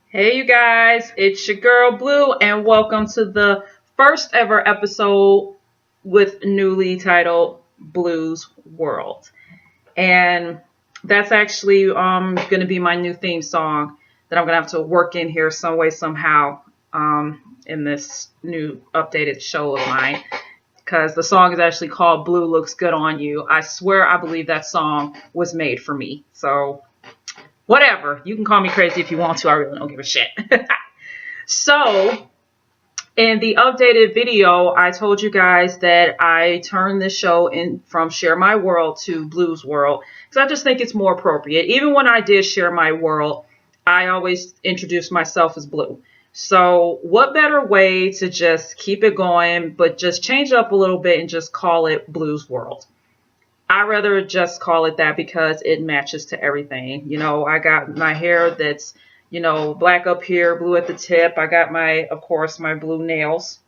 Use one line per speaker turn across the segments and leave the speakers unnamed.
Hey you guys, it's your girl Blue and welcome to the first ever episode with newly titled Blue's World. And that's actually going to be my new theme song that I'm going to have to work in here some way somehow in this new updated show of mine, because the song is actually called Blue Looks Good on You. I swear I believe that song was made for me. So whatever. You can call me crazy if you want to. I really don't give a shit. So, in the updated video, I told you guys that I turned this show in from Share My World to Blue's World because I just think it's more appropriate. Even when I did Share My World, I always introduced myself as Blue. So, what better way to just keep it going, but just change it up a little bit and just call it Blue's World? I rather just call it that because it matches to everything. You know, I got my hair that's, black up here, blue at the tip. I got of course, my blue nails.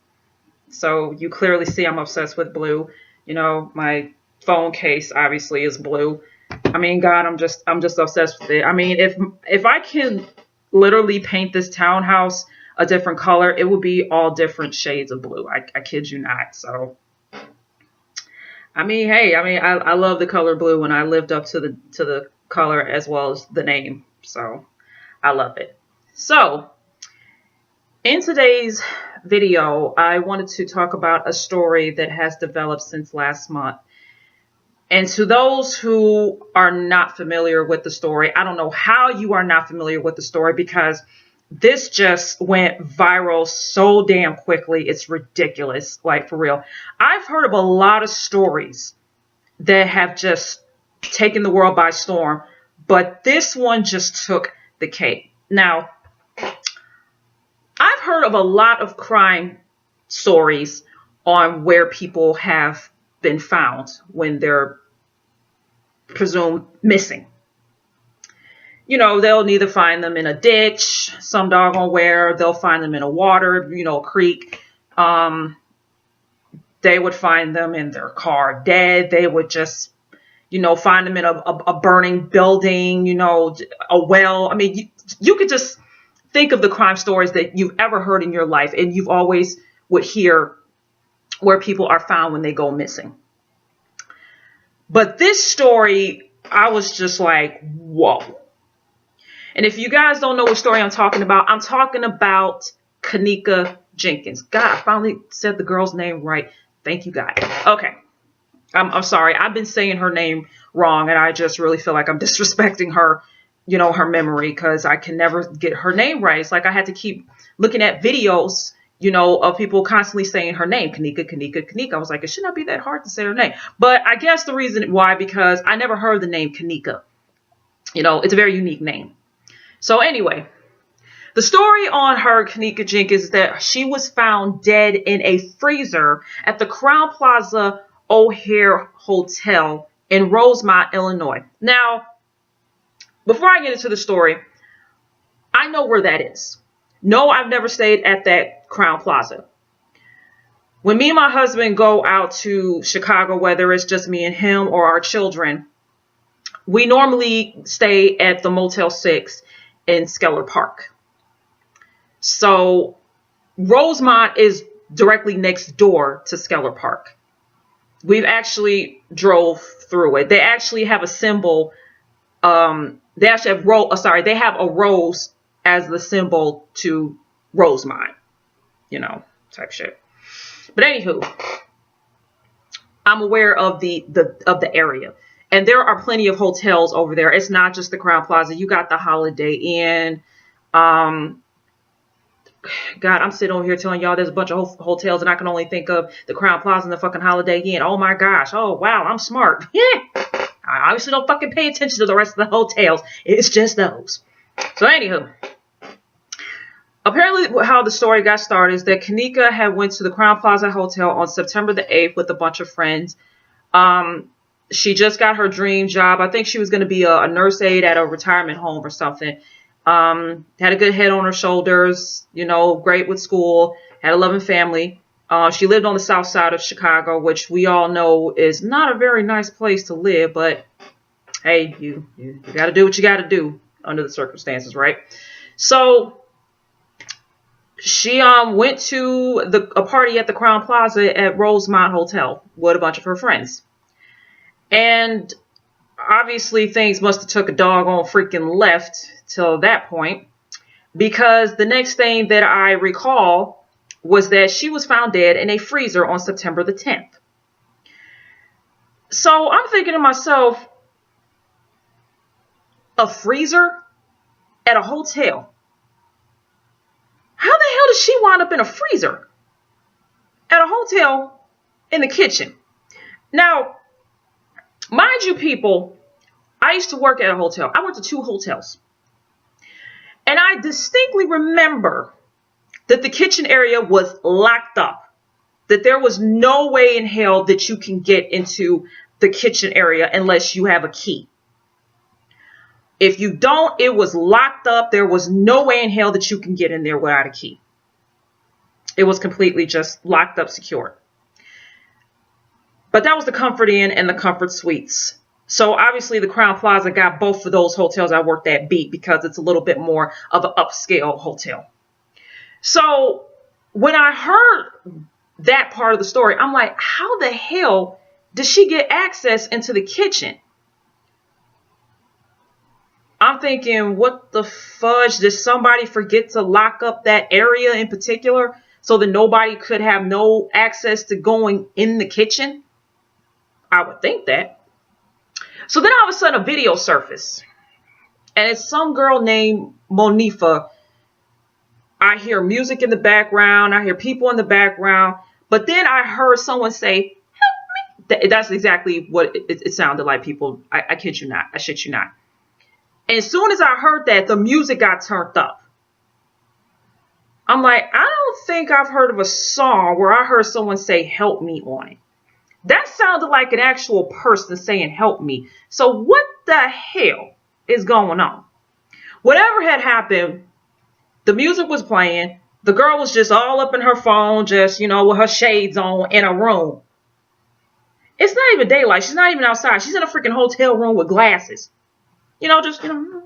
So you clearly see I'm obsessed with blue. You know, my phone case obviously is blue. I mean, God, I'm just obsessed with it. I mean, if I can literally paint this townhouse a different color, it would be all different shades of blue. I kid you not. So I mean, hey, I love the color blue, and I lived up to the color as well as the name, so I love it. So, in today's video, I wanted to talk about a story that has developed since last month. And to those who are not familiar with the story, I don't know how you are not familiar with the story because this just went viral so damn quickly. It's ridiculous, like for real. I've heard of a lot of stories that have just taken the world by storm, but this one just took the cake. Now, I've heard of a lot of crime stories on where people have been found when they're presumed missing. You know, they'll either find them in a ditch, some doggone where, they'll find them in a water, creek. They would find them in their car dead. They would just, find them in a burning building, a well. I mean, you could just think of the crime stories that you've ever heard in your life, and you've always would hear where people are found when they go missing. But this story, I was just like, whoa. And if you guys don't know what story I'm talking about Kenneka Jenkin. God, I finally said the girl's name right. Thank you, God. Okay. I'm sorry. I've been saying her name wrong, and I just really feel like I'm disrespecting her, her memory, because I can never get her name right. It's like I had to keep looking at videos, of people constantly saying her name. Kenneka. I was like, it should not be that hard to say her name. But I guess the reason why, because I never heard the name Kenneka. It's a very unique name. So anyway, the story on her, Kenneka Jenkin, is that she was found dead in a freezer at the Crown Plaza O'Hare Hotel in Rosemont, Illinois. Now, before I get into the story, I know where that is. No, I've never stayed at that Crown Plaza. When me and my husband go out to Chicago, whether it's just me and him or our children, we normally stay at the Motel 6 in Skeller Park. So Rosemont is directly next door to Skeller Park. We've actually drove through it. They actually have a symbol. They have a rose as the symbol to Rosemont, type shit. But anywho, I'm aware of the area. And there are plenty of hotels over there. It's not just the Crown Plaza. You got the Holiday Inn. God, I'm sitting over here telling y'all there's a bunch of hotels, and I can only think of the Crown Plaza and the fucking Holiday Inn. Oh my gosh. Oh wow, I'm smart. Yeah. I obviously don't fucking pay attention to the rest of the hotels. It's just those. So anywho, apparently how the story got started is that Kenneka had went to the Crown Plaza Hotel on September the 8th with a bunch of friends. She just got her dream job. I think she was going to be a nurse aide at a retirement home or something. Had a good head on her shoulders, great with school, had a loving family. She lived on the south side of Chicago, which we all know is not a very nice place to live, but hey, you got to do what you got to do. under the circumstances, right? So she went to a party at the Crown Plaza at Rosemont Hotel with a bunch of her friends. And obviously things must have took a doggone freaking left till that point, because the next thing that I recall was that she was found dead in a freezer on September the 10th. So I'm thinking to myself, a freezer at a hotel? How the hell did she wind up in a freezer at a hotel in the kitchen? Now, mind you, people, I used to work at a hotel. I went to 2 hotels. And I distinctly remember that the kitchen area was locked up. That there was no way in hell that you can get into the kitchen area unless you have a key. If you don't, it was locked up. There was no way in hell that you can get in there without a key. It was completely just locked up, secured. But that was the Comfort Inn and the Comfort Suites. So obviously the Crown Plaza got both of those hotels I worked at beat because it's a little bit more of an upscale hotel. So when I heard that part of the story, I'm like, how the hell did she get access into the kitchen? I'm thinking, what the fudge? Did somebody forget to lock up that area in particular so that nobody could have no access to going in the kitchen? I would think that. So then all of a sudden a video surfaced. And it's some girl named Monifa. I hear music in the background. I hear people in the background. But then I heard someone say, help me. That's exactly what it sounded like, people. I kid you not. I shit you not. And as soon as I heard that, the music got turned up. I'm like, I don't think I've heard of a song where I heard someone say help me on it. That sounded like an actual person saying help me. So what the hell is going on? Whatever had happened, the music was playing. The girl was just all up in her phone, just, with her shades on in a room. It's not even daylight. She's not even outside. She's in a freaking hotel room with glasses. Just, on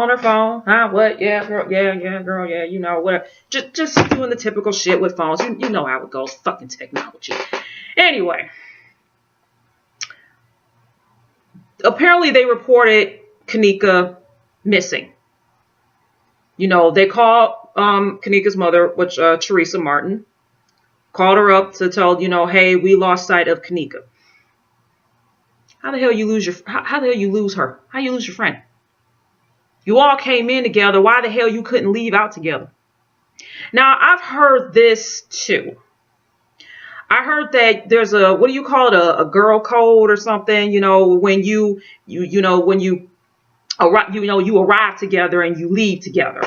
her phone. What? Yeah, girl. Yeah, girl. Yeah, whatever. Just doing the typical shit with phones. You know how it goes. Fucking technology. Anyway. Apparently they reported Kenneka missing. They called Kenneka's mother, which Teresa Martin, called her up to tell, hey, we lost sight of Kenneka. How the hell you lose how the hell you lose her? How you lose your friend? You all came in together. Why the hell you couldn't leave out together? Now, I've heard this too. I heard that there's what do you call it? A girl code or something, when you arrive together and you leave together.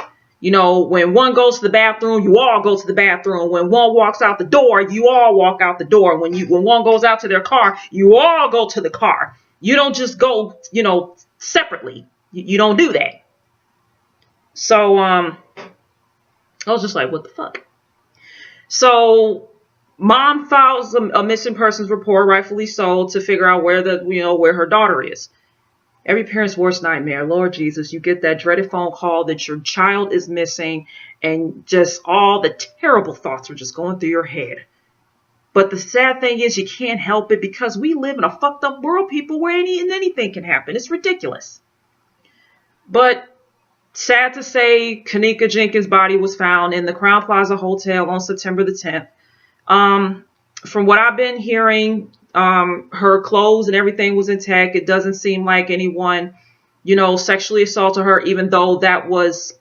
When one goes to the bathroom, you all go to the bathroom. When one walks out the door, you all walk out the door. When one goes out to their car, you all go to the car. You don't just go, separately. You don't do that. So, I was just like, what the fuck? So, mom files a missing persons report, rightfully so, to figure out where where her daughter is. Every parent's worst nightmare. Lord Jesus, you get that dreaded phone call that your child is missing and just all the terrible thoughts are just going through your head. But the sad thing is you can't help it because we live in a fucked up world, people, where anything can happen. It's ridiculous. But sad to say, Kenneka Jenkin's body was found in the Crown Plaza Hotel on September the 10th. From what I've been hearing, her clothes and everything was intact. It doesn't seem like anyone, sexually assaulted her, even though that was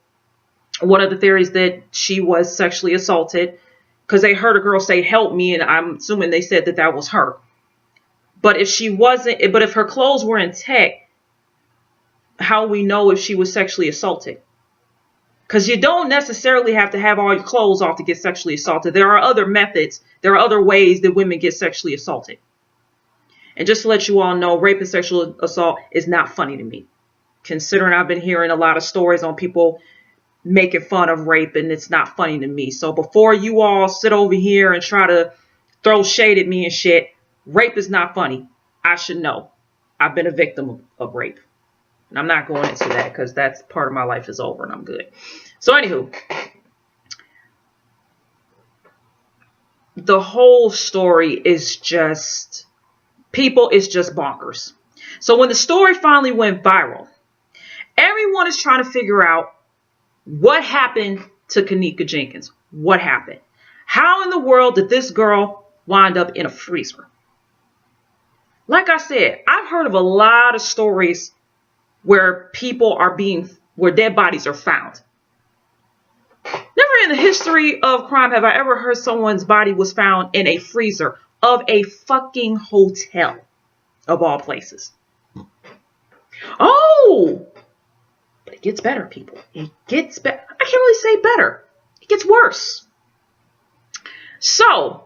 one of the theories that she was sexually assaulted, because they heard a girl say, help me. And I'm assuming they said that was her. But if her clothes were intact, how we know if she was sexually assaulted? Because you don't necessarily have to have all your clothes off to get sexually assaulted. There are other methods. There are other ways that women get sexually assaulted. And just to let you all know, rape and sexual assault is not funny to me. Considering I've been hearing a lot of stories on people making fun of rape, and it's not funny to me. So before you all sit over here and try to throw shade at me and shit, rape is not funny. I should know. I've been a victim of rape. And I'm not going into that because that's part of my life is over and I'm good. So anywho, the whole story is just, people is just bonkers. So when the story finally went viral, everyone is trying to figure out what happened to Kenneka Jenkins. What happened? How in the world did this girl wind up in a freezer? Like I said, I've heard of a lot of stories where where dead bodies are found. Never in the history of crime have I ever heard someone's body was found in a freezer of a fucking hotel, of all places. Oh, but it gets better, people. It gets better. I can't really say better. It gets worse. So,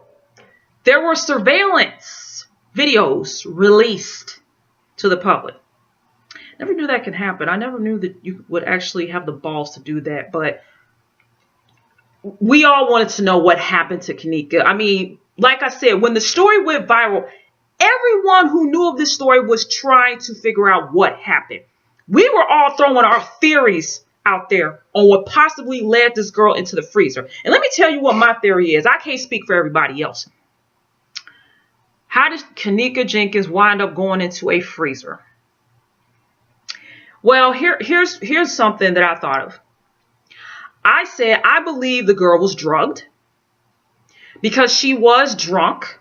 there were surveillance videos released to the public. Never knew that could happen. I never knew that you would actually have the balls to do that. But we all wanted to know what happened to Kenneka. I mean, like I said, when the story went viral, everyone who knew of this story was trying to figure out what happened. We were all throwing our theories out there on what possibly led this girl into the freezer. And let me tell you what my theory is. I can't speak for everybody else. How did Kenneka Jenkins wind up going into a freezer? Well, here's something that I thought of. I said I believe the girl was drugged because she was drunk.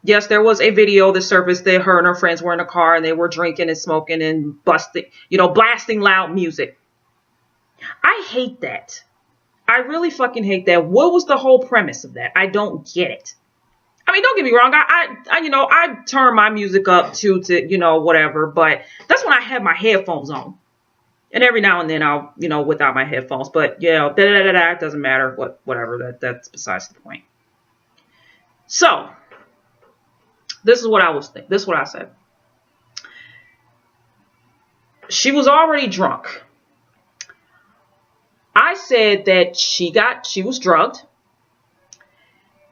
Yes, there was a video that surfaced that her and her friends were in a car and they were drinking and smoking and blasting loud music. I hate that. I really fucking hate that. What was the whole premise of that? I don't get it. I mean, don't get me wrong. I turn my music up to whatever, but that's when I have my headphones on. And every now and then I'll, without my headphones. But yeah, it doesn't matter. Whatever. That's besides the point. So, this is what I was thinking. This is what I said. She was already drunk. I said that she was drugged.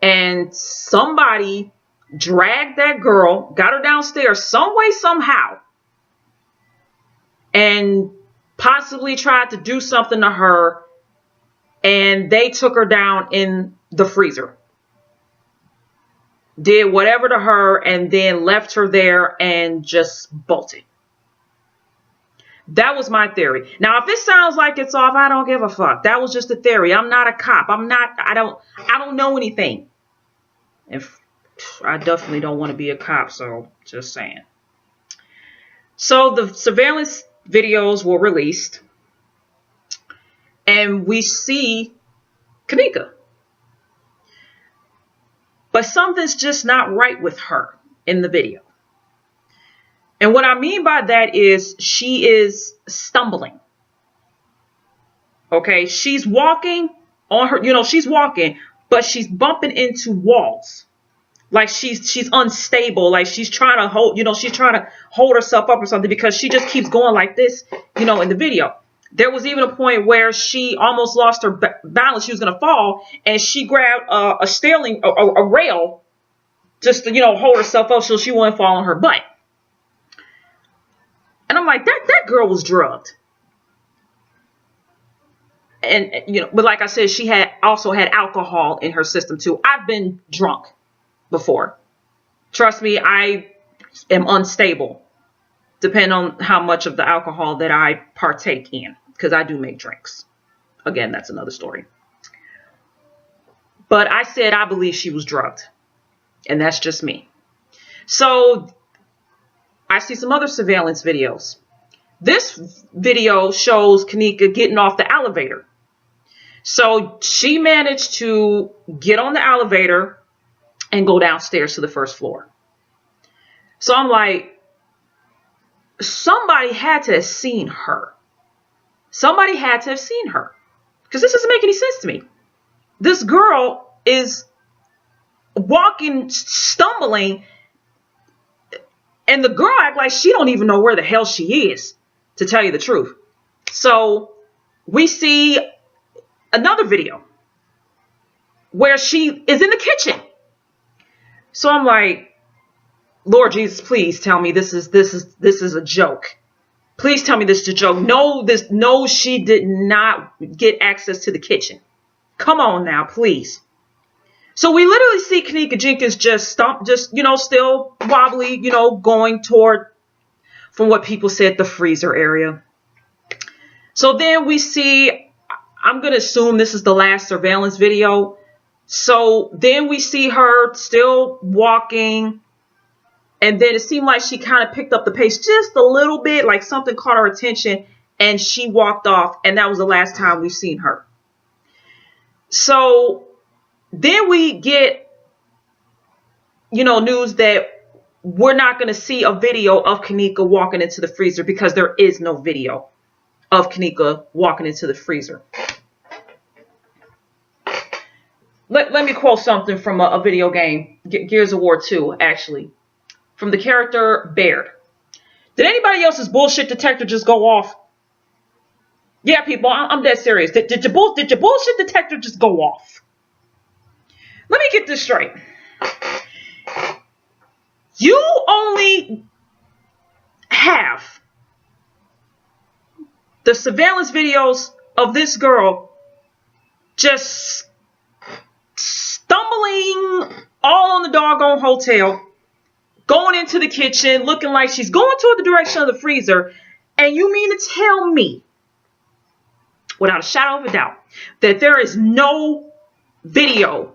And somebody dragged that girl, got her downstairs some way, somehow. And possibly tried to do something to her. And they took her down in the freezer. Did whatever to her and then left her there and just bolted. That was my theory. Now, if it sounds like it's off, I don't give a fuck. That was just a theory. I'm not a cop. I don't know anything. I definitely don't want to be a cop, so just saying. So the surveillance videos were released. And we see Kenneka. But something's just not right with her in the video. And what I mean by that is she is stumbling. Okay, she's walking on her, she's walking, but she's bumping into walls. Like she's unstable, like she's trying to hold herself up or something because she just keeps going like this, in the video. There was even a point where she almost lost her balance. She was going to fall, and she grabbed a rail, just to, hold herself up so she wouldn't fall on her butt. And I'm like, that girl was drugged. And, but like I said, she also had alcohol in her system too. I've been drunk before. Trust me, I am unstable, depending on how much of the alcohol that I partake in. Because I do make drinks. Again, that's another story. But I said I believe she was drugged. And that's just me. So, I see some other surveillance videos. This video shows Kenneka getting off the elevator. So, she managed to get on the elevator and go downstairs to the first floor. So, I'm like, somebody had to have seen her. Somebody had to have seen her. Because this doesn't make any sense to me. This girl is walking, stumbling. And the girl acts like she don't even know where the hell she is. To tell you the truth. So we see another video. Where she is in the kitchen. So I'm like, Lord Jesus, please tell me this is a joke. Please tell me this is a joke. No, she did not get access to the kitchen. Come on now, please. So we literally see Kenneka Jenkins still wobbly, going toward, from what people said, the freezer area. So then we see, I'm going to assume this is the last surveillance video. So then we see her still walking. And then it seemed like she kind of picked up the pace just a little bit, like something caught her attention, and she walked off. And that was the last time we've seen her. So then we get, news that we're not going to see a video of Kenneka walking into the freezer because there is no video of Kenneka walking into the freezer. Let me quote something from a video game, Gears of War 2, actually. From the character Baird. Did anybody else's bullshit detector just go off? Yeah, people, I'm dead serious. Did your bullshit detector just go off? Let me get this straight. You only have the surveillance videos of this girl just stumbling all on the doggone hotel, going into the kitchen, looking like she's going toward the direction of the freezer. And you mean to tell me, without a shadow of a doubt, that there is no video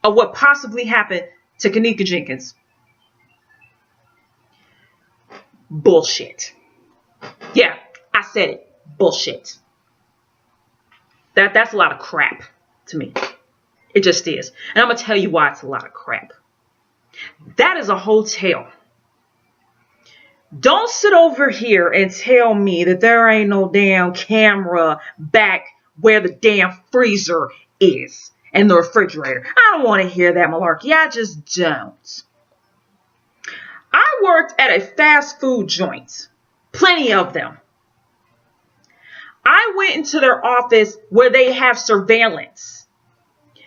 of what possibly happened to Kenneka Jenkins? Bullshit. Yeah, I said it. Bullshit. That's a lot of crap to me. It just is. And I'm going to tell you why it's a lot of crap. That is a hotel. Don't sit over here and tell me that there ain't no damn camera back where the damn freezer is and the refrigerator. I don't want to hear that malarkey. I just don't. I worked at a fast food joint. Plenty of them. I went into their office where they have surveillance.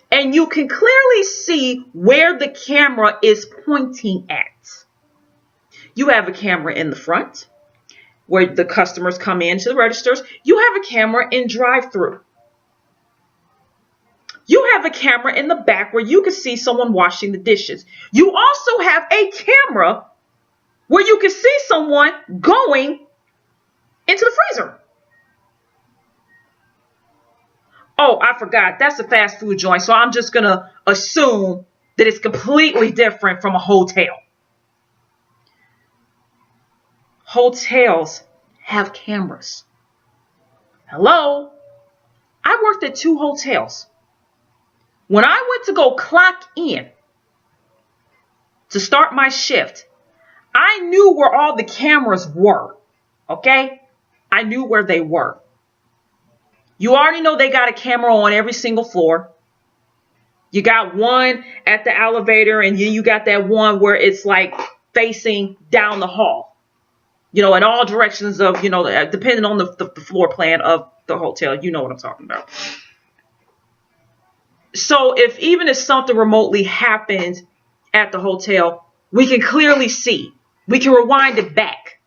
And you can clearly see where the camera is pointing at. You have a camera in the front where the customers come into the registers. You have a camera in drive-thru. You have a camera in the back where you can see someone washing the dishes. You also have a camera where you can see someone going into the freezer. Oh, I forgot. That's a fast food joint. So I'm just going to assume that it's completely different from a hotel. Hotels have cameras. Hello? I worked at 2 hotels. When I went to go clock in to start my shift, I knew where all the cameras were. Okay? I knew where they were. You already know they got a camera on every single floor. You got one at the elevator, and then you got that one where it's like facing down the hall. In all directions of, depending on the floor plan of the hotel. You know what I'm talking about. So even if something remotely happened at the hotel, we can clearly see. We can rewind it back.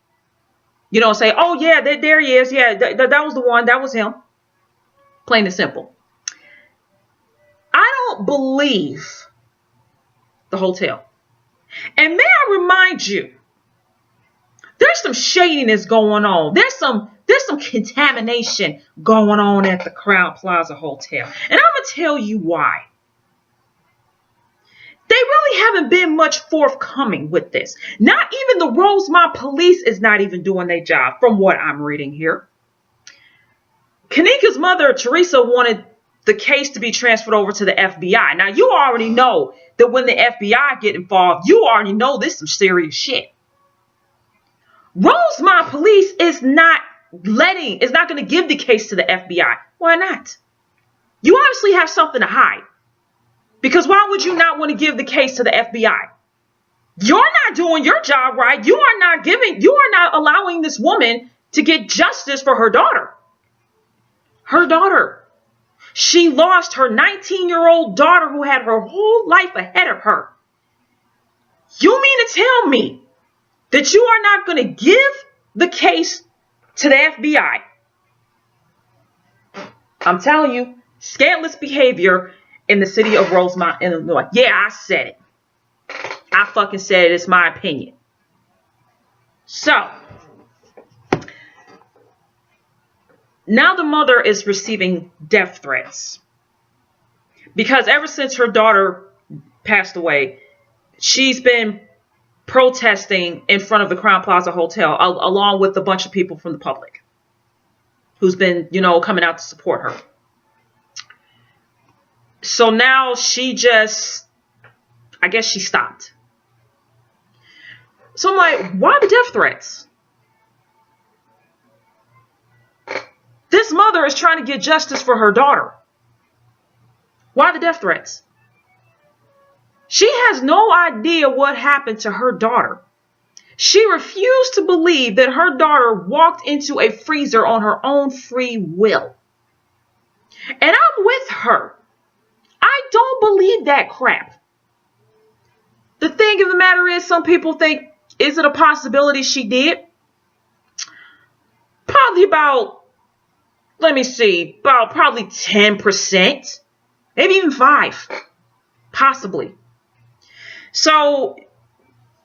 Say, oh, yeah, there he is. Yeah, that was the one. That was him. Plain and simple. I don't believe the hotel. And may I remind you, there's some shadiness going on. There's some contamination going on at the Crowne Plaza Hotel. And I'm going to tell you why. They really haven't been much forthcoming with this. Not even the Rosemont police is not even doing their job, from what I'm reading here. Kenneka's mother, Teresa, wanted the case to be transferred over to the FBI. Now, you already know that when the FBI get involved, you already know this is some serious shit. Rosemont police is not going to give the case to the FBI. Why not? You obviously have something to hide. Because why would you not want to give the case to the FBI? You're not doing your job right. You are not allowing this woman to get justice for her daughter. Her daughter. She lost her 19-year-old daughter who had her whole life ahead of her. You mean to tell me that you are not going to give the case to the FBI. I'm telling you, scandalous behavior in the city of Rosemont, Illinois. Yeah, I said it. I fucking said it. It's my opinion. So, now the mother is receiving death threats. Because ever since her daughter passed away, she's been protesting in front of the Crown Plaza Hotel along with a bunch of people from the public who's been, coming out to support her. So now she just, I guess she stopped. So I'm like, why the death threats? This mother is trying to get justice for her daughter. Why the death threats? She has no idea what happened to her daughter. She refused to believe that her daughter walked into a freezer on her own free will. And I'm with her. I don't believe that crap. The thing of the matter is, some people think, is it a possibility she did? Probably about, probably 10%. Maybe even 5%. Possibly. So,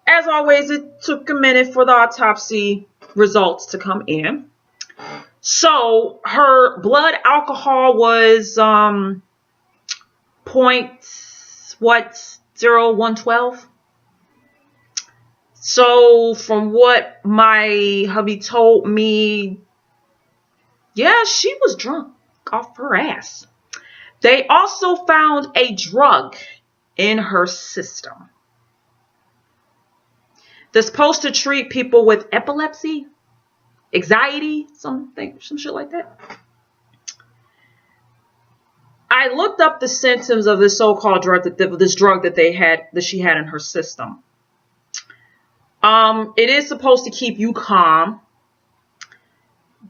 as always, it took a minute for the autopsy results to come in. So, her blood alcohol was 0.112. So, from what my hubby told me, yeah, she was drunk off her ass. They also found a drug in her system that's supposed to treat people with epilepsy, anxiety, some shit like that. I looked up the symptoms of this so-called drug, this drug that she had in her system. It is supposed to keep you calm,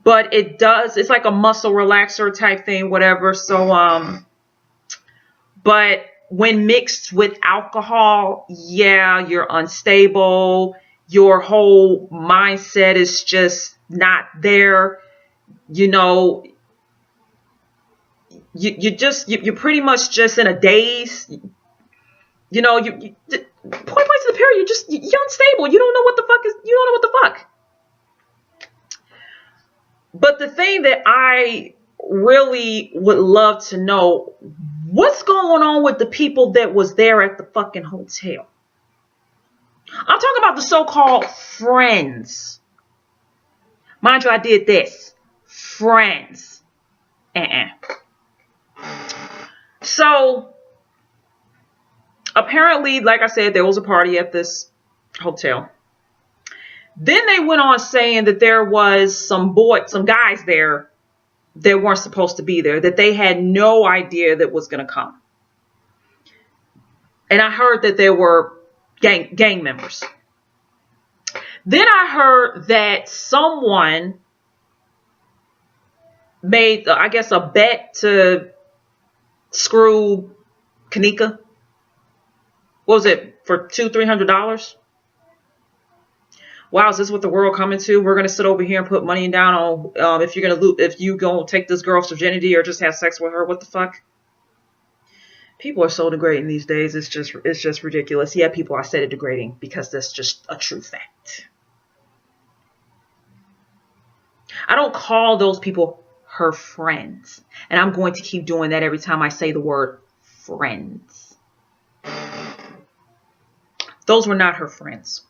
but it's like a muscle relaxer type thing, whatever. So, but when mixed with alcohol, yeah, you're unstable. Your whole mindset is just not there. You're pretty much just in a daze. Point blank to the period, you're unstable. You don't know what the fuck. But the thing that I really would love to know, what's going on with the people that was there at the fucking hotel? I'm talking about the so-called friends. Mind you, I did this. Friends. So, apparently, like I said, there was a party at this hotel. Then they went on saying that there was some guys there that weren't supposed to be there, that they had no idea that was going to come. And I heard that there were gang members. Then I heard that someone made, I guess, a bet to screw Kenneka. What was it, for $200-$300? Wow, is this what the world coming to? We're gonna sit over here and put money down on if you gonna take this girl's virginity or just have sex with her. What the fuck? People are so degrading these days. It's just ridiculous. Yeah, people, I said it degrading because that's just a true fact. I don't call those people her friends, and I'm going to keep doing that every time I say the word friends. Those were not her friends.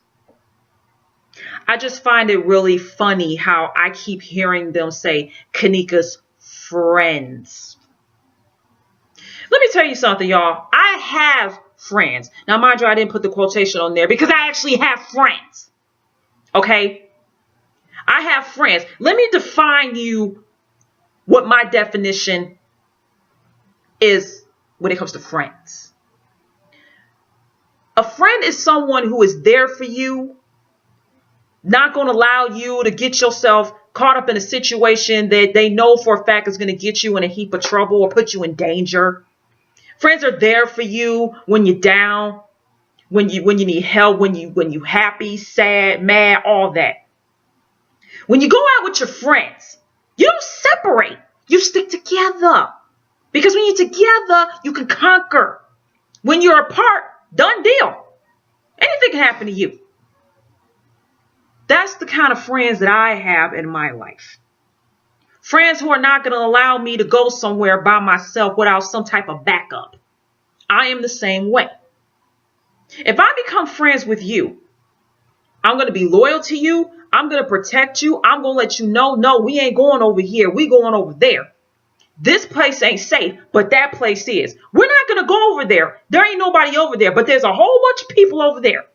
I just find it really funny how I keep hearing them say Kenneka's friends. Let me tell you something, y'all. I have friends. Now, mind you, I didn't put the quotation on there because I actually have friends. Okay? I have friends. Let me define you what my definition is when it comes to friends. A friend is someone who is there for you, not going to allow you to get yourself caught up in a situation that they know for a fact is going to get you in a heap of trouble or put you in danger. Friends are there for you when you're down, when you need help, when you happy, sad, mad, all that. When you go out with your friends, you don't separate. You stick together. Because when you're together, you can conquer. When you're apart, done deal. Anything can happen to you. That's the kind of friends that I have in my life. Friends who are not going to allow me to go somewhere by myself without some type of backup. I am the same way. If I become friends with you, I'm going to be loyal to you. I'm going to protect you. I'm going to let you know, no, we ain't going over here. We going over there. This place ain't safe, but that place is. We're not going to go over there. There ain't nobody over there, but there's a whole bunch of people over there.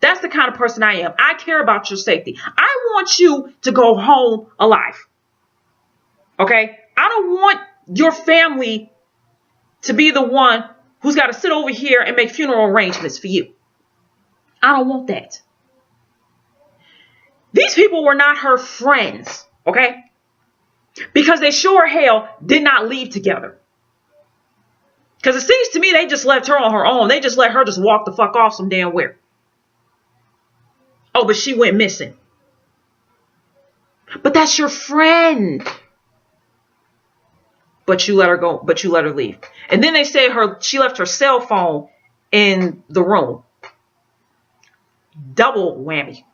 That's the kind of person I am. I care about your safety. I want you to go home alive. Okay? I don't want your family to be the one who's got to sit over here and make funeral arrangements for you. I don't want that. These people were not her friends, okay? Because they sure hell did not leave together. Because it seems to me they just left her on her own. They just let her just walk the fuck off some damn where. Oh, but she went missing. But that's your friend. But you let her go, but you let her leave. And then they say she left her cell phone in the room. Double whammy.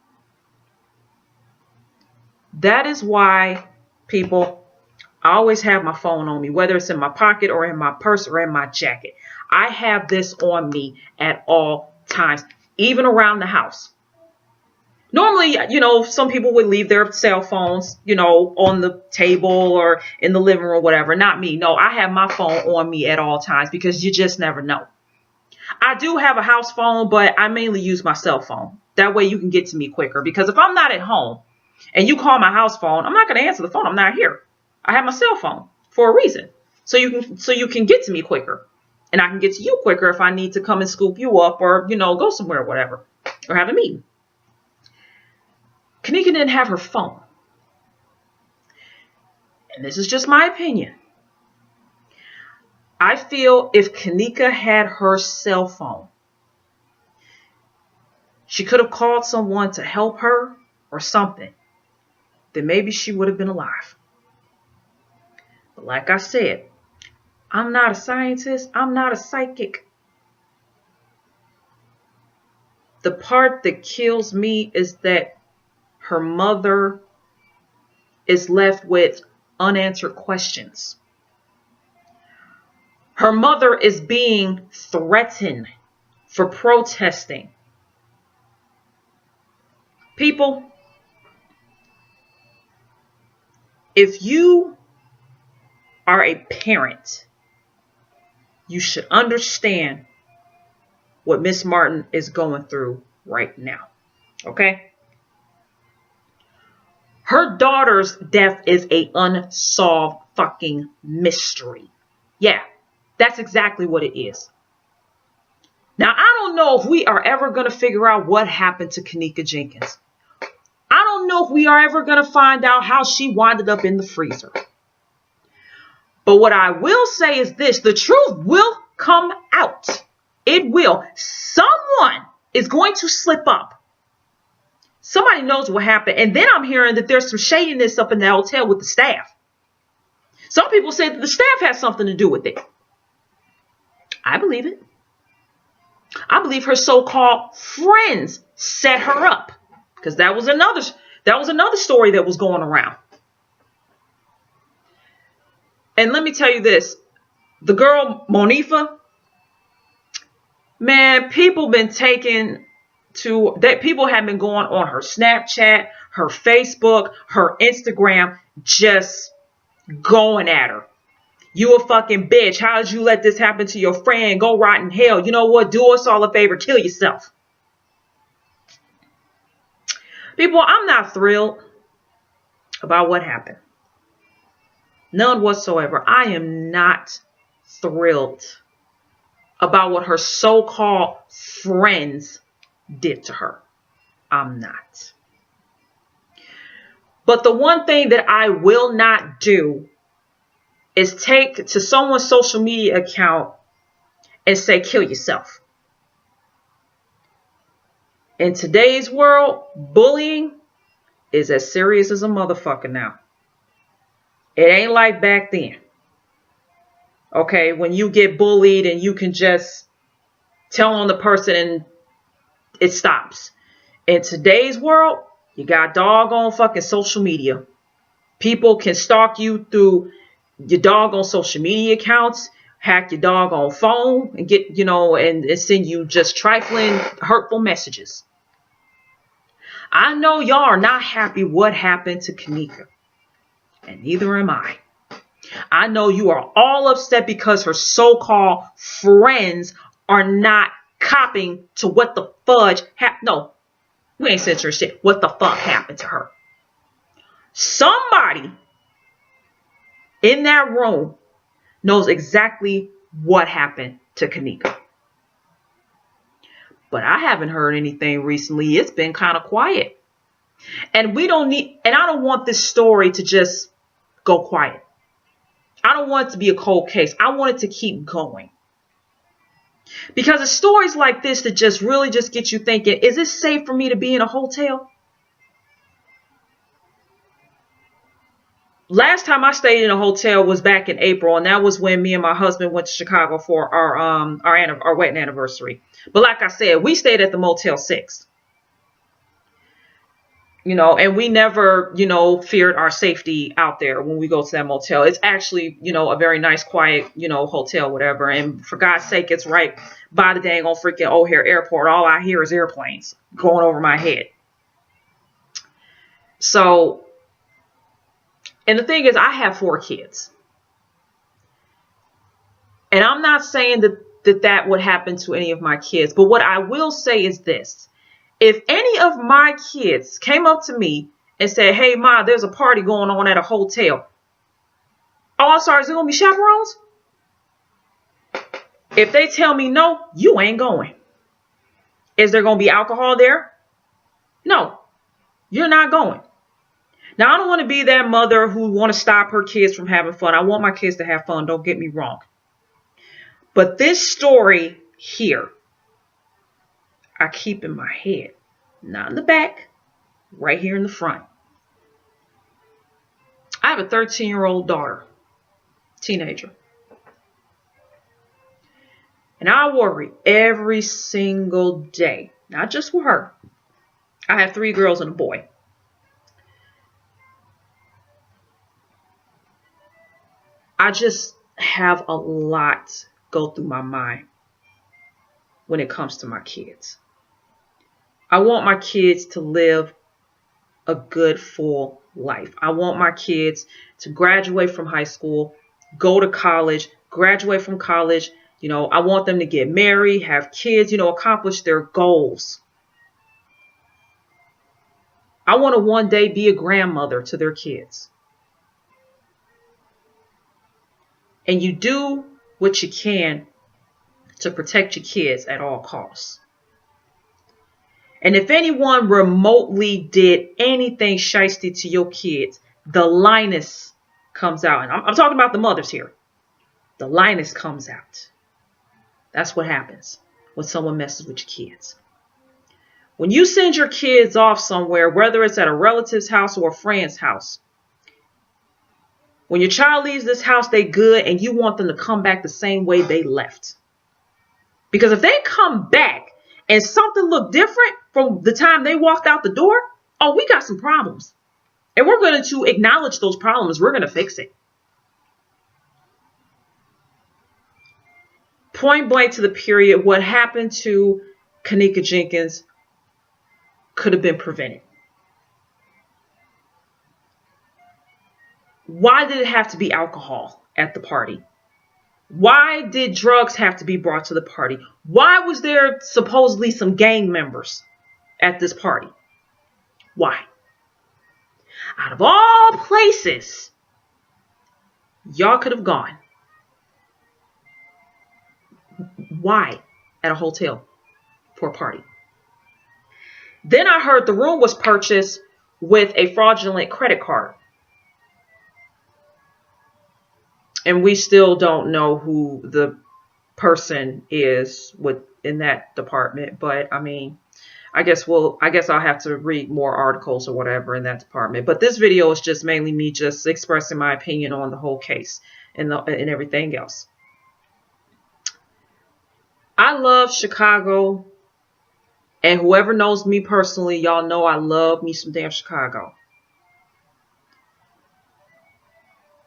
That is why, people, I always have my phone on me, whether it's in my pocket or in my purse or in my jacket. I have this on me at all times, even around the house. Normally, some people would leave their cell phones, on the table or in the living room, whatever. Not me. No, I have my phone on me at all times because you just never know. I do have a house phone, but I mainly use my cell phone. That way you can get to me quicker, because if I'm not at home and you call my house phone, I'm not going to answer the phone. I'm not here. I have my cell phone for a reason. So you can get to me quicker, and I can get to you quicker if I need to come and scoop you up or, go somewhere or whatever, or have a meeting. Kenneka didn't have her phone. And this is just my opinion. I feel if Kenneka had her cell phone, she could have called someone to help her or something, then maybe she would have been alive. But like I said, I'm not a scientist. I'm not a psychic. The part that kills me is that her mother is left with unanswered questions. Her mother is being threatened for protesting. People, if you are a parent, you should understand what Miss Martin is going through right now. Okay? Her daughter's death is a unsolved fucking mystery. Yeah, that's exactly what it is. Now, I don't know if we are ever going to figure out what happened to Kenneka Jenkins. I don't know if we are ever going to find out how she winded up in the freezer. But what I will say is this: the truth will come out. It will. Someone is going to slip up. Somebody knows what happened. And then I'm hearing that there's some shadiness up in the hotel with the staff. Some people say that the staff has something to do with it. I believe it. I believe her so-called friends set her up, because that was another story that was going around. And let me tell you this, the girl Monifa, man, people have been going on her Snapchat, her Facebook, her Instagram, just going at her. You a fucking bitch. How did you let this happen to your friend? Go rot in hell. You know what? Do us all a favor. Kill yourself. People, I'm not thrilled about what happened. None whatsoever. I am not thrilled about what her so-called friends did to her. I'm not. But the one thing that I will not do is take to someone's social media account and say, kill yourself. In today's world, bullying is as serious as a motherfucker now. It ain't like back then. Okay, when you get bullied and you can just tell on the person and it stops. In today's world, you got doggone fucking social media. People can stalk you through your doggone social media accounts, hack your doggone phone, and get, and send you just trifling, hurtful messages. I know y'all are not happy what happened to Kenneka, and neither am I. I know you are all upset because her so-called friends are not copping to what the fudge happened. No, we ain't censoring shit. What the fuck happened to her? Somebody in that room knows exactly what happened to Kenneka. But I haven't heard anything recently. It's been kind of quiet. And I don't want this story to just go quiet. I don't want it to be a cold case. I want it to keep going. Because it's stories like this that just really just get you thinking, is it safe for me to be in a hotel? Last time I stayed in a hotel was back in April, and that was when me and my husband went to Chicago for our wedding anniversary. But like I said, we stayed at the Motel 6. And we never, feared our safety out there when we go to that motel. It's actually, a very nice, quiet, hotel, whatever. And for God's sake, it's right by the dang old freaking O'Hare Airport. All I hear is airplanes going over my head. So, and the thing is, I have 4 kids. And I'm not saying that would happen to any of my kids. But what I will say is this. If any of my kids came up to me and said, hey, Ma, there's a party going on at a hotel. Oh, I'm sorry, is there going to be chaperones? If they tell me no, you ain't going. Is there going to be alcohol there? No, you're not going. Now, I don't want to be that mother who want to stop her kids from having fun. I want my kids to have fun. Don't get me wrong. But this story here, I keep in my head, not in the back, right here in the front. I have a 13-year-old daughter, teenager. And I worry every single day, not just for her. I have 3 girls and a boy. I just have a lot go through my mind when it comes to my kids. I want my kids to live a good, full life. I want my kids to graduate from high school, go to college, graduate from college. I want them to get married, have kids, accomplish their goals. I want to one day be a grandmother to their kids. And you do what you can to protect your kids at all costs. And if anyone remotely did anything shiesty to your kids, the lioness comes out. And I'm talking about the mothers here. The lioness comes out. That's what happens when someone messes with your kids. When you send your kids off somewhere, whether it's at a relative's house or a friend's house, when your child leaves this house, they good, and you want them to come back the same way they left. Because if they come back and something look different from the time they walked out the door, oh, we got some problems. And we're going to acknowledge those problems. We're going to fix it. Point blank to the period, what happened to Kenneka Jenkins could have been prevented. Why did it have to be alcohol at the party? Why did drugs have to be brought to the party? Why was there supposedly some gang members at this party? Why? Out of all places, y'all could have gone. Why at a hotel for a party? Then I heard the room was purchased with a fraudulent credit card. And we still don't know who the person is in that department. But I mean, I guess I'll have to read more articles or whatever in that department. But this video is just mainly me just expressing my opinion on the whole case and everything else. I love Chicago, and whoever knows me personally, y'all know I love me some damn Chicago.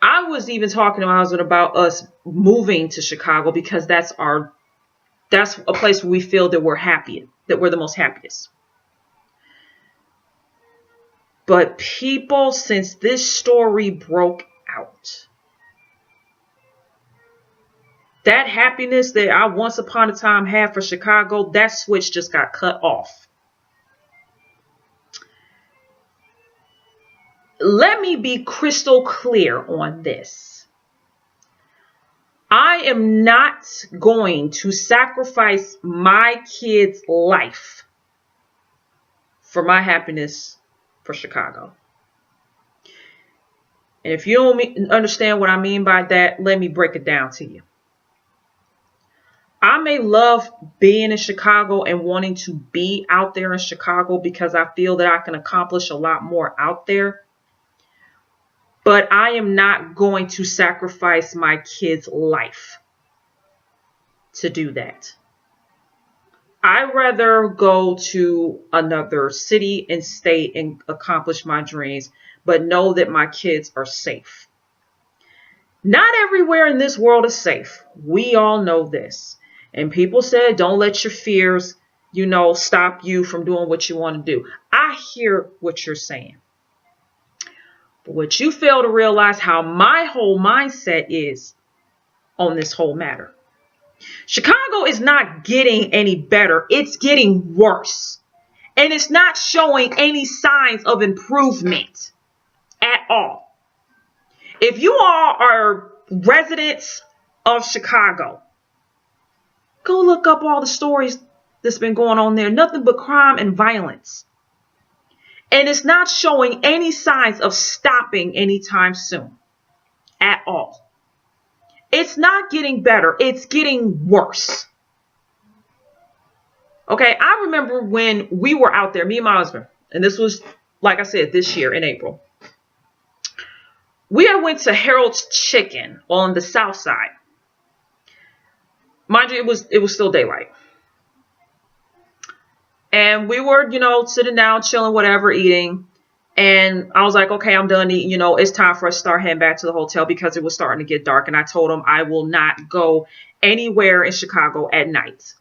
I was even talking to my husband about us moving to Chicago because that's a place where we feel that we're happy, that we're the most happiest. But people, since this story broke out, that happiness that I once upon a time had for Chicago, that switch just got cut off. Let me be crystal clear on this. I am not going to sacrifice my kid's life for my happiness for Chicago. And if you don't understand what I mean by that, let me break it down to you. I may love being in Chicago and wanting to be out there in Chicago because I feel that I can accomplish a lot more out there. But I am not going to sacrifice my kid's life to do that. I'd rather go to another city and state and accomplish my dreams, but know that my kids are safe. Not everywhere in this world is safe. We all know this. And people said, don't let your fears, stop you from doing what you want to do. I hear what you're saying. But what you fail to realize how my whole mindset is on this whole matter. Chicago is not getting any better. It's getting worse. And it's not showing any signs of improvement at all. If you all are residents of Chicago, go look up all the stories that's been going on there. Nothing but crime and violence. And it's not showing any signs of stopping anytime soon at all. It's not getting better. It's getting worse. Okay, I remember when we were out there, me and my husband, and this was, like I said, this year in April. We had went to Harold's Chicken on the south side. Mind you, it was still daylight. And we were, sitting down, chilling, whatever, eating. And I was like, okay, I'm done eating. It's time for us to start heading back to the hotel because it was starting to get dark. And I told him I will not go anywhere in Chicago at night.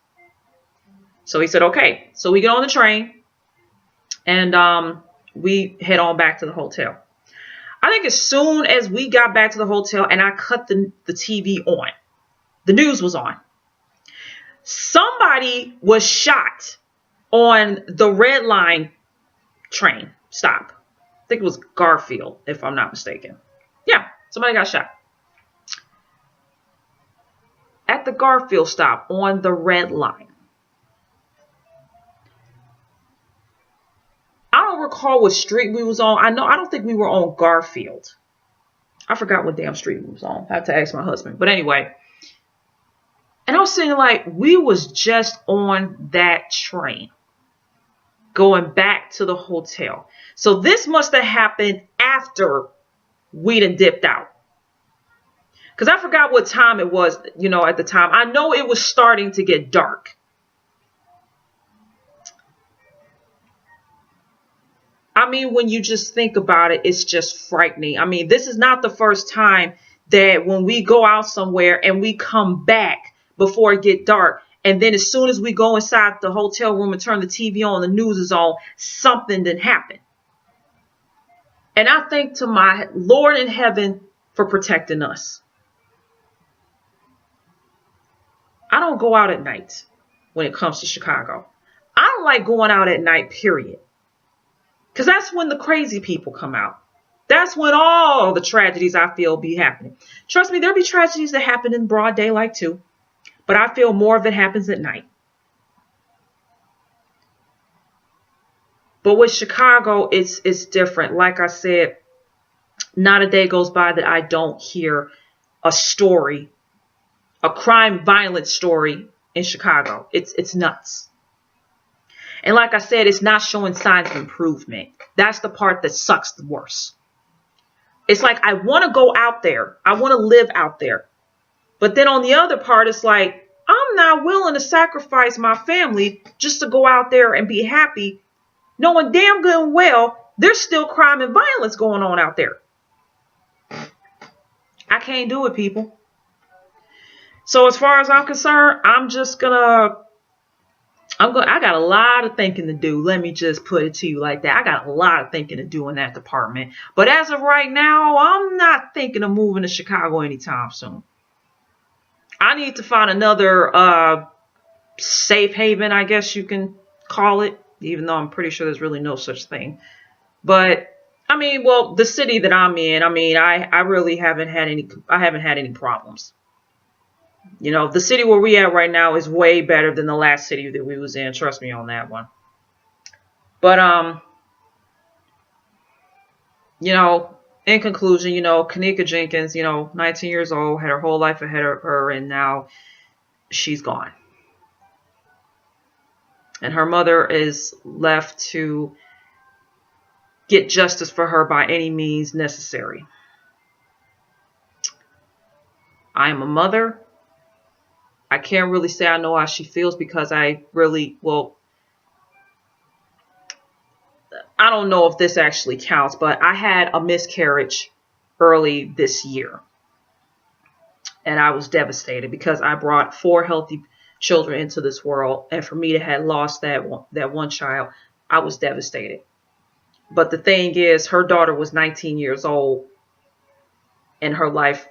So he said, okay. So we get on the train and we head on back to the hotel. I think as soon as we got back to the hotel and I cut the TV on, the news was on. Somebody was shot on the Red Line train stop. I think it was Garfield, if I'm not mistaken. Yeah, somebody got shot. At the Garfield stop on the Red Line. I don't recall what street we was on. I don't think we were on Garfield. I forgot what damn street we was on. I have to ask my husband. But anyway. And I was saying, like, we was just on that train going back to the hotel. So this must have happened after we done dipped out. Because I forgot what time it was, at the time. I know it was starting to get dark. I mean, when you just think about it, it's just frightening. I mean, this is not the first time that when we go out somewhere and we come back before it get dark. And then as soon as we go inside the hotel room and turn the TV on, the news is on, something didn't happen. And I thank to my Lord in heaven for protecting us. I don't go out at night when it comes to Chicago. I don't like going out at night, period. Because that's when the crazy people come out. That's when all the tragedies I feel be happening. Trust me, there'll be tragedies that happen in broad daylight too. But I feel more of it happens at night. But with Chicago, it's different. Like I said, not a day goes by that I don't hear a story, a crime violence story in Chicago. It's nuts. And like I said, it's not showing signs of improvement. That's the part that sucks the worst. It's like, I want to go out there. I want to live out there. But then on the other part, it's like, I'm not willing to sacrifice my family just to go out there and be happy, knowing damn good and well there's still crime and violence going on out there. I can't do it, people. So as far as I'm concerned, I got a lot of thinking to do. Let me just put it to you like that. I got a lot of thinking to do in that department. But as of right now, I'm not thinking of moving to Chicago anytime soon. I need to find another safe haven, I guess you can call it, even though I'm pretty sure there's really no such thing. But I mean, well, the city that I'm in, I mean, I really haven't had any problems. You know, the city where we at right now is way better than the last city that we was in. Trust me on that one. But you know, in conclusion, you know, Kenneka Jenkins, you know, 19 years old, had her whole life ahead of her, and now she's gone. And her mother is left to get justice for her by any means necessary. I am a mother. I can't really say I know how she feels because I don't know if this actually counts, but I had a miscarriage early this year. And I was devastated because I brought 4 healthy children into this world. And for me to have lost that one child, I was devastated. But the thing is, her daughter was 19 years old and her life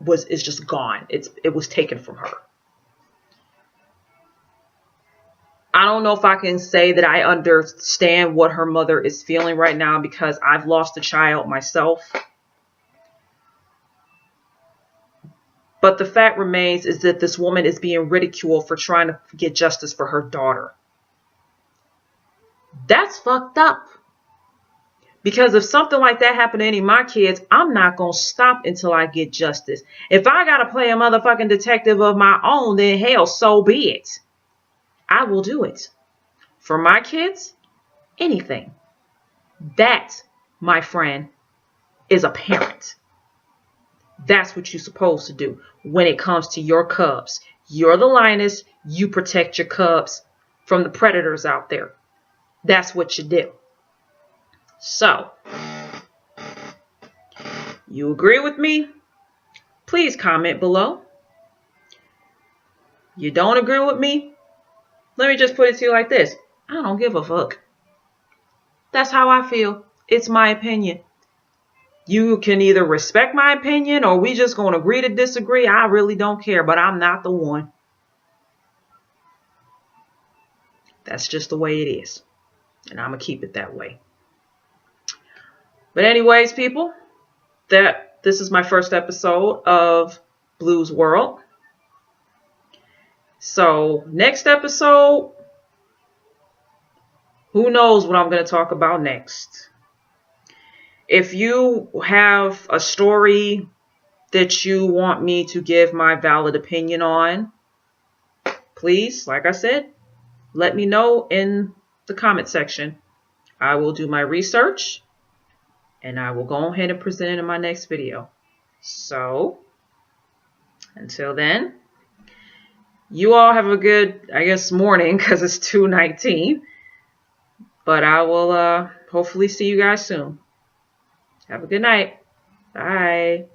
is just gone. It was taken from her. I don't know if I can say that I understand what her mother is feeling right now because I've lost a child myself. But the fact remains is that this woman is being ridiculed for trying to get justice for her daughter. That's fucked up. Because if something like that happened to any of my kids, I'm not going to stop until I get justice. If I got to play a motherfucking detective of my own, then hell, so be it. I will do it. For my kids, anything. That, my friend, is a parent. That's what you're supposed to do when it comes to your cubs. You're the lioness. You protect your cubs from the predators out there. That's what you do. So, you agree with me? Please comment below. You don't agree with me? Let me just put it to you like this. I don't give a fuck. That's how I feel. It's my opinion. You can either respect my opinion or we just going to agree to disagree. I really don't care, but I'm not the one. That's just the way it is. And I'm going to keep it that way. But anyways, people, this is my first episode of Blues World. So next episode, who knows what I'm going to talk about next. If you have a story that you want me to give my valid opinion on, please, like I said, let me know in the comment section. I will do my research and I will go ahead and present it in my next video. So, until then, you all have a good, I guess, morning because it's 2:19. But I will hopefully see you guys soon. Have a good night. Bye.